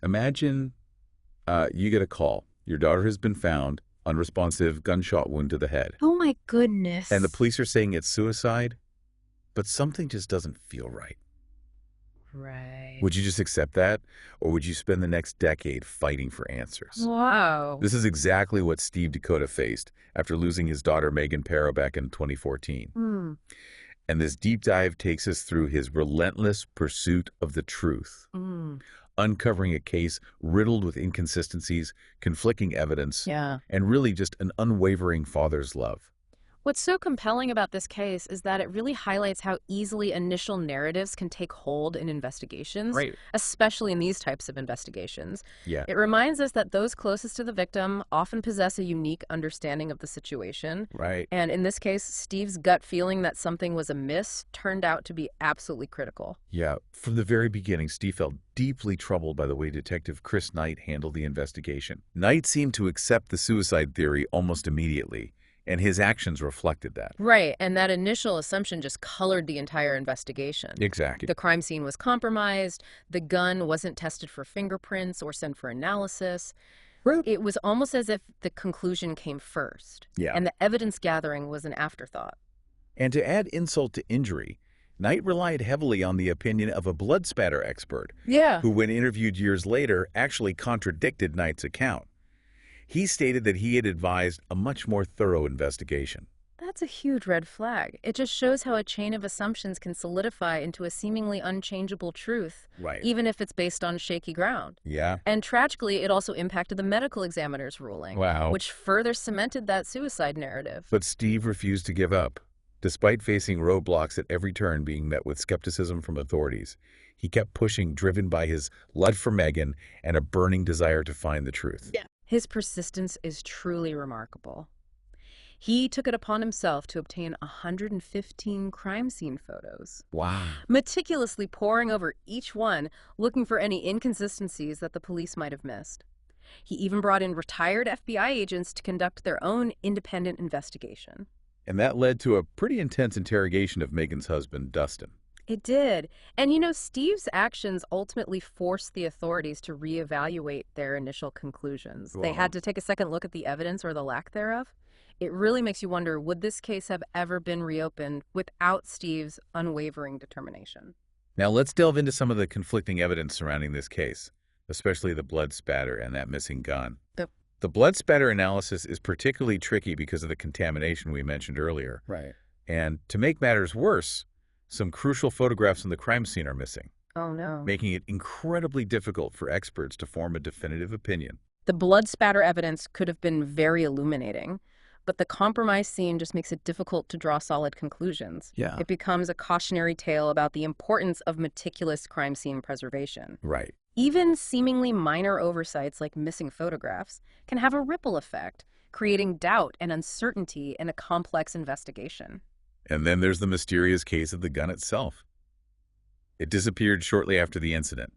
Imagine you get a call. Your daughter has been found, unresponsive, gunshot wound to the head. Oh my goodness. And the police are saying it's suicide, but something just doesn't feel right. Right. Would you just accept that, or would you spend the next decade fighting for answers? Wow. This is exactly what Steve Dakota faced after losing his daughter Megan Perah back in 2014. Hmm. And this deep dive takes us through his relentless pursuit of the truth, uncovering a case riddled with inconsistencies, conflicting evidence, Yeah. and really just an unwavering father's love. What's so compelling about this case is that it really highlights how easily initial narratives can take hold in investigations, Right. especially in these types of investigations. Yeah. It reminds us that those closest to the victim often possess a unique understanding of the situation. Right. And in this case, Steve's gut feeling that something was amiss turned out to be absolutely critical. Yeah. From the very beginning, Steve felt deeply troubled by the way Detective Chris Knight handled the investigation. Knight seemed to accept the suicide theory almost immediately, and his actions reflected that. Right, and that initial assumption just colored the entire investigation. Exactly. The crime scene was compromised, the gun wasn't tested for fingerprints or sent for analysis. Right. It was almost as if the conclusion came first, Yeah. and the evidence gathering was an afterthought. And to add insult to injury, Knight relied heavily on the opinion of a blood spatter expert, Yeah. who, when interviewed years later, actually contradicted Knight's account. He stated that he had advised a much more thorough investigation. That's a huge red flag. It just shows how a chain of assumptions can solidify into a seemingly unchangeable truth, Right. even if it's based on shaky ground. Yeah. And tragically, it also impacted the medical examiner's ruling, Wow. which further cemented that suicide narrative. But Steve refused to give up. Despite facing roadblocks at every turn being met with skepticism from authorities, he kept pushing, driven by his love for Megan and a burning desire to find the truth. Yeah. His persistence is truly remarkable. He took it upon himself to obtain 115 crime scene photos, Wow. meticulously poring over each one, looking for any inconsistencies that the police might have missed. He even brought in retired FBI agents to conduct their own independent investigation. And that led to a pretty intense interrogation of Megan's husband, Dustin. It did. And Steve's actions ultimately forced the authorities to reevaluate their initial conclusions. They Wow. had to take a second look at the evidence or the lack thereof. It really makes you wonder, would this case have ever been reopened without Steve's unwavering determination? Now let's delve into some of the conflicting evidence surrounding this case, especially the blood spatter and that missing gun. The blood spatter analysis is particularly tricky because of the contamination we mentioned earlier. Right. And to make matters worse, some crucial photographs in the crime scene are missing, Oh, no. making it incredibly difficult for experts to form a definitive opinion. The blood spatter evidence could have been very illuminating, but the compromised scene just makes it difficult to draw solid conclusions. Yeah. It becomes a cautionary tale about the importance of meticulous crime scene preservation. Right. Even seemingly minor oversights like missing photographs can have a ripple effect, creating doubt and uncertainty in a complex investigation. And then there's the mysterious case of the gun itself. It disappeared shortly after the incident.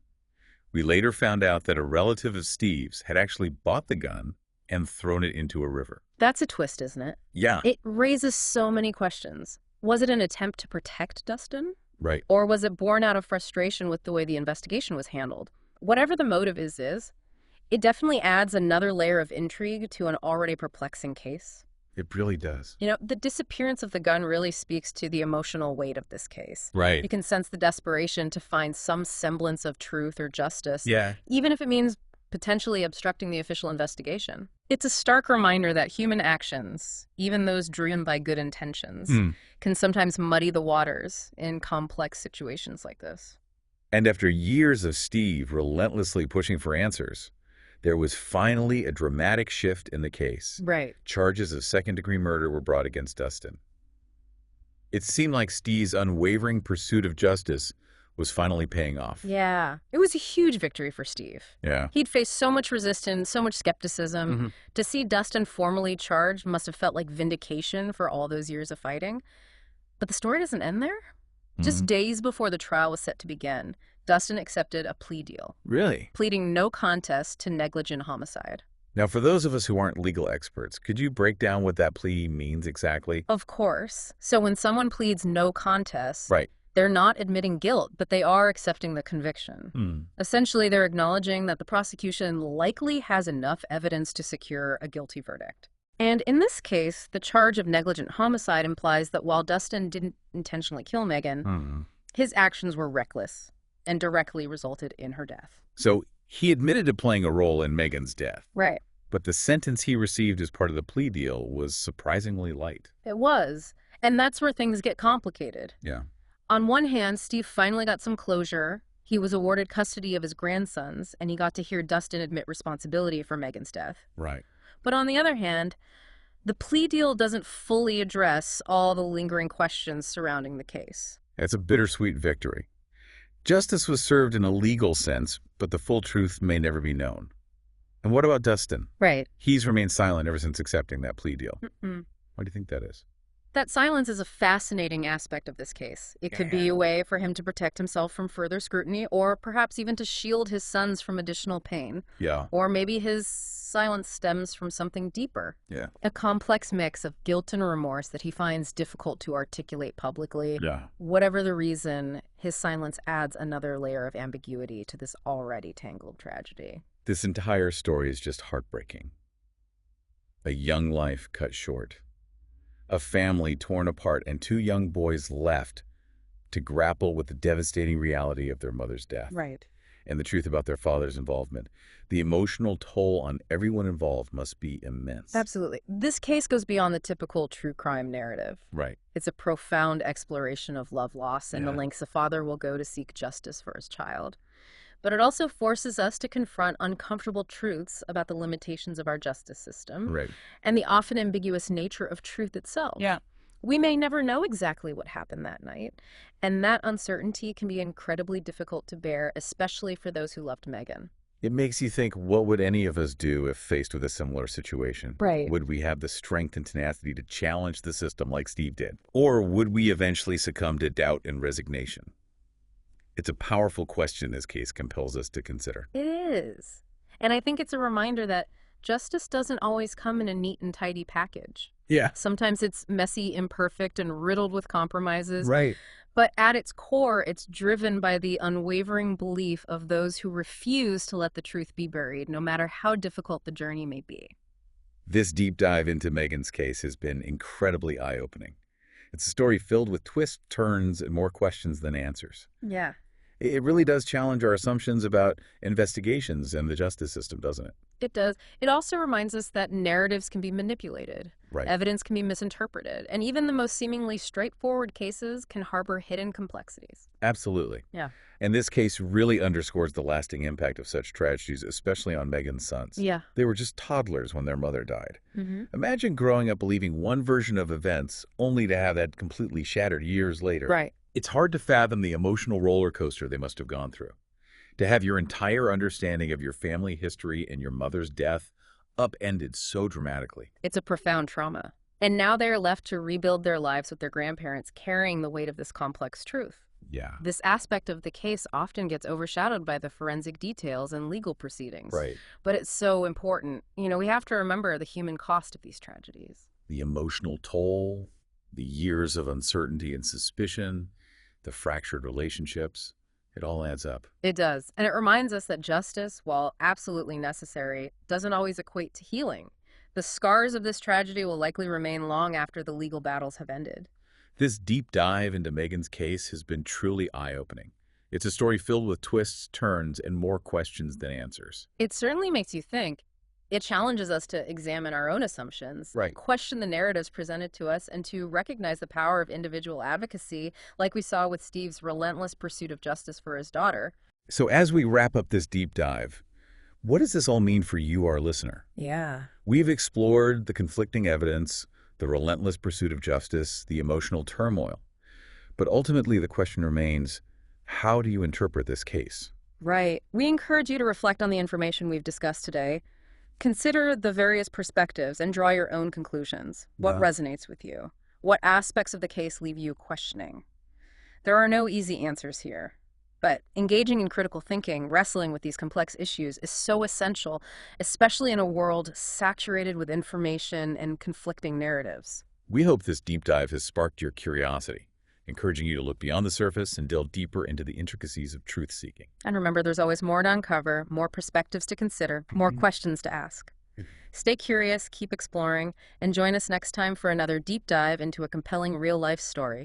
We later found out that a relative of Steve's had actually bought the gun and thrown it into a river. That's a twist, isn't it? Yeah. It raises so many questions. Was it an attempt to protect Dustin? Right. Or was it born out of frustration with the way the investigation was handled? Whatever the motive is, it definitely adds another layer of intrigue to an already perplexing case. It really does. The disappearance of the gun really speaks to the emotional weight of this case. Right. You can sense the desperation to find some semblance of truth or justice, Yeah. even if it means potentially obstructing the official investigation. It's a stark reminder that human actions, even those driven by good intentions, can sometimes muddy the waters in complex situations like this. And after years of Steve relentlessly pushing for answers, there was finally a dramatic shift in the case. Right. Charges of second-degree murder were brought against Dustin. It seemed like Steve's unwavering pursuit of justice was finally paying off. Yeah. It was a huge victory for Steve. Yeah. He'd faced so much resistance, so much skepticism. To see Dustin formally charged must have felt like vindication for all those years of fighting. But the story doesn't end there. Just days before the trial was set to begin, Dustin accepted a plea deal, Really? pleading no contest to negligent homicide. Now, for those of us who aren't legal experts, could you break down what that plea means exactly? Of course. So when someone pleads no contest, Right. They're not admitting guilt, but they are accepting the conviction. Essentially, they're acknowledging that the prosecution likely has enough evidence to secure a guilty verdict. And in this case, the charge of negligent homicide implies that while Dustin didn't intentionally kill Megan, his actions were reckless and directly resulted in her death. So he admitted to playing a role in Megan's death. Right. But the sentence he received as part of the plea deal was surprisingly light. It was. And that's where things get complicated. Yeah. On one hand, Steve finally got some closure. He was awarded custody of his grandsons, and he got to hear Dustin admit responsibility for Megan's death. Right. But on the other hand, the plea deal doesn't fully address all the lingering questions surrounding the case. It's a bittersweet victory. Justice was served in a legal sense, but the full truth may never be known. And what about Dustin? Right. He's remained silent ever since accepting that plea deal. Mm-mm. Why do you think that is? That silence is a fascinating aspect of this case. It could be a way for him to protect himself from further scrutiny, or perhaps even to shield his sons from additional pain. Yeah. Or maybe his silence stems from something deeper. Yeah. A complex mix of guilt and remorse that he finds difficult to articulate publicly. Yeah. Whatever the reason, his silence adds another layer of ambiguity to this already tangled tragedy. This entire story is just heartbreaking. A young life cut short. A family torn apart and two young boys left to grapple with the devastating reality of their mother's death. Right. And the truth about their father's involvement. The emotional toll on everyone involved must be immense. Absolutely. This case goes beyond the typical true crime narrative. Right. It's a profound exploration of love loss and the lengths a father will go to seek justice for his child. But it also forces us to confront uncomfortable truths about the limitations of our justice system. Right. And the often ambiguous nature of truth itself. Yeah. We may never know exactly what happened that night, and that uncertainty can be incredibly difficult to bear, especially for those who loved Megan. It makes you think, what would any of us do if faced with a similar situation? Right. Would we have the strength and tenacity to challenge the system like Steve did? Or would we eventually succumb to doubt and resignation? It's a powerful question this case compels us to consider. It is. And I think it's a reminder that justice doesn't always come in a neat and tidy package. Yeah. Sometimes it's messy, imperfect, and riddled with compromises. Right. But at its core, it's driven by the unwavering belief of those who refuse to let the truth be buried, no matter how difficult the journey may be. This deep dive into Megan's case has been incredibly eye-opening. It's a story filled with twists, turns, and more questions than answers. Yeah. It really does challenge our assumptions about investigations and the justice system, doesn't it? It does. It also reminds us that narratives can be manipulated. Right. Evidence can be misinterpreted. And even the most seemingly straightforward cases can harbor hidden complexities. Absolutely. Yeah. And this case really underscores the lasting impact of such tragedies, especially on Megan's sons. Yeah. They were just toddlers when their mother died. Mm-hmm. Imagine growing up believing one version of events only to have that completely shattered years later. Right. It's hard to fathom the emotional roller coaster they must have gone through. To have your entire understanding of your family history and your mother's death upended so dramatically. It's a profound trauma. And now they're left to rebuild their lives with their grandparents carrying the weight of this complex truth. Yeah. This aspect of the case often gets overshadowed by the forensic details and legal proceedings. Right. But it's so important. We have to remember the human cost of these tragedies. The emotional toll, the years of uncertainty and suspicion, the fractured relationships. It all adds up. It does. And it reminds us that justice, while absolutely necessary, doesn't always equate to healing. The scars of this tragedy will likely remain long after the legal battles have ended. This deep dive into Megan's case has been truly eye-opening. It's a story filled with twists, turns, and more questions than answers. It certainly makes you think. It challenges us to examine our own assumptions, Right. question the narratives presented to us, and to recognize the power of individual advocacy, like we saw with Steve's relentless pursuit of justice for his daughter. So as we wrap up this deep dive, what does this all mean for you, our listener? Yeah. We've explored the conflicting evidence, the relentless pursuit of justice, the emotional turmoil. But ultimately, the question remains, how do you interpret this case? Right. We encourage you to reflect on the information we've discussed today. Consider the various perspectives and draw your own conclusions. What resonates with you? What aspects of the case leave you questioning? There are no easy answers here, but engaging in critical thinking, wrestling with these complex issues is so essential, especially in a world saturated with information and conflicting narratives. We hope this deep dive has sparked your curiosity, encouraging you to look beyond the surface and delve deeper into the intricacies of truth-seeking. And remember, there's always more to uncover, more perspectives to consider, more questions to ask. Stay curious, keep exploring, and join us next time for another deep dive into a compelling real-life story.